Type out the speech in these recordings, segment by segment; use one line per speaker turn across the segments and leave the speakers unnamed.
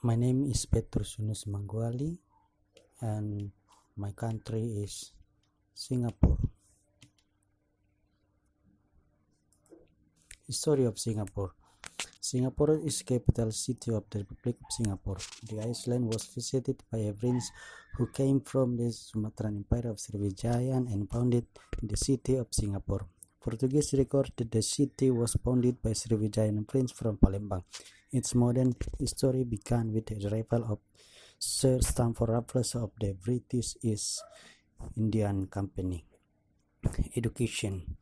My name is Petrus Yunus Mangguali, and my country is Singapore. History of Singapore. Singapore is capital city of the Republic of Singapore. The island was visited by a prince who came from the Sumatran Empire of Sriwijaya and founded the city of Singapore. Portuguese record that the city was founded by Srivijayan prince from Palembang. Its modern history began with the arrival of Sir Stamford Raffles of the British East Indian Company. Education.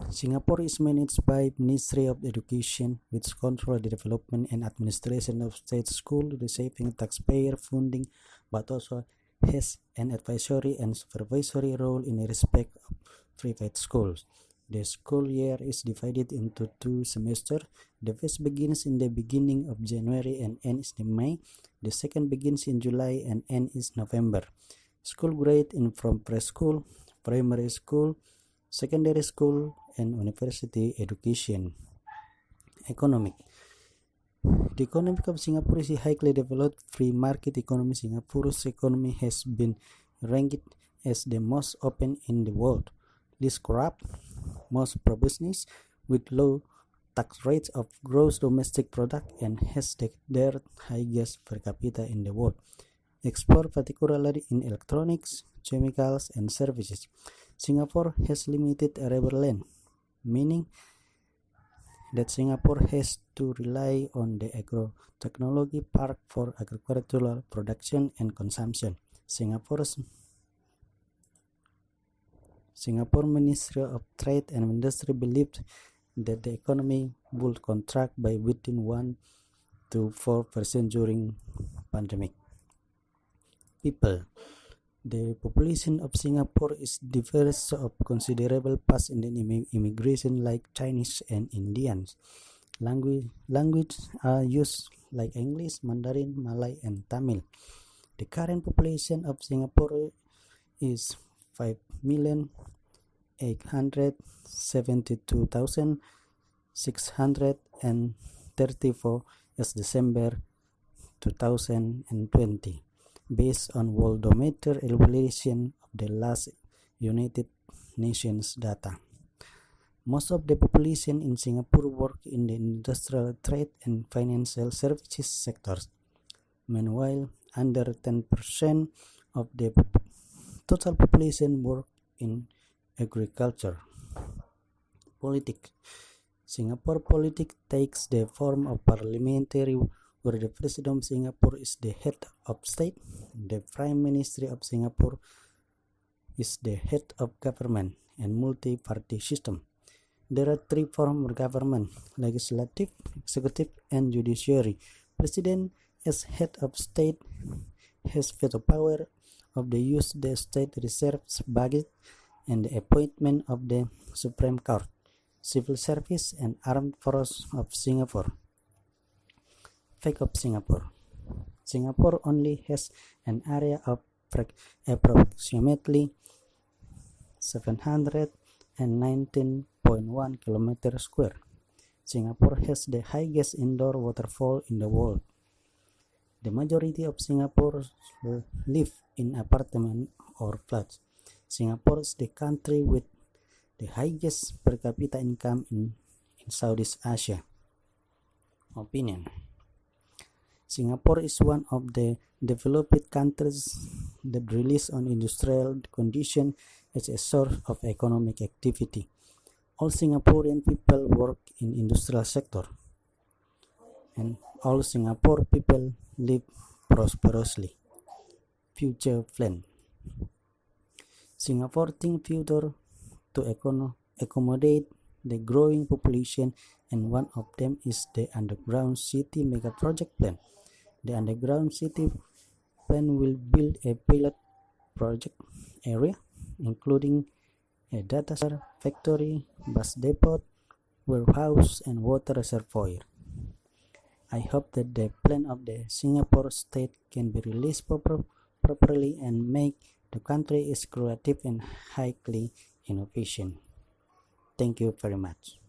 Singapore is managed by Ministry of Education, which controls the development and administration of state schools, receiving taxpayer funding, but also has an advisory and supervisory role in respect of private schools. The school year is divided into 2 semesters. The first begins in the beginning of January and ends in May. The second begins in July and ends in November. School grade in from preschool, primary school, secondary school, and university education. Economic. The economy of Singapore is a highly developed free market economy. Singapore's economy has been ranked as the most open in the world, least corrupt, most pro-business, with low tax rates of gross domestic product, and has the third highest per capita in the world. Export particularly in electronics, chemicals, and services. Singapore has limited arable land, meaning that Singapore has to rely on the agro-technology park for agricultural production and consumption. Singapore Ministry of Trade and Industry believed that the economy would contract by between 1 to 4% during pandemic. People. The population of Singapore is diverse of considerable past Indian immigration like Chinese and Indians. Language are used like English, Mandarin, Malay, and Tamil. The current population of Singapore is 5,872,634 as December 2020. Based on Worldometer evaluation of the last United Nations data. Most of the population in Singapore work in the industrial, trade, and financial services sectors. Meanwhile, under 10% of the total population work in agriculture. Politics. Singapore politics takes the form of parliamentary, where the President of Singapore is the head of state. The Prime Minister of Singapore is the head of government and multi-party system. There are 3 forms of government: legislative, executive, and judiciary. President as head of state has veto power of the use of the state reserves budget and the appointment of the Supreme Court, civil service, and armed forces of Singapore. Fact of Singapore. Singapore only has an area of approximately 719.1 km square. Singapore has the highest indoor waterfall in the world. The majority of Singaporeans live in apartments or flats. Singapore is the country with the highest per capita income in Southeast Asia. Opinion. Singapore is one of the developed countries that relies on industrial conditions as a source of economic activity. All Singaporean people work in industrial sector, and all Singapore people live prosperously. Future plan. Singapore thinks future to accommodate the growing population, and one of them is the underground city mega project plan. The underground city plan will build a pilot project area, including a data center, factory, bus depot, warehouse, and water reservoir. I hope that the plan of the Singapore state can be released properly and make the country is creative and highly innovation. Thank you very much.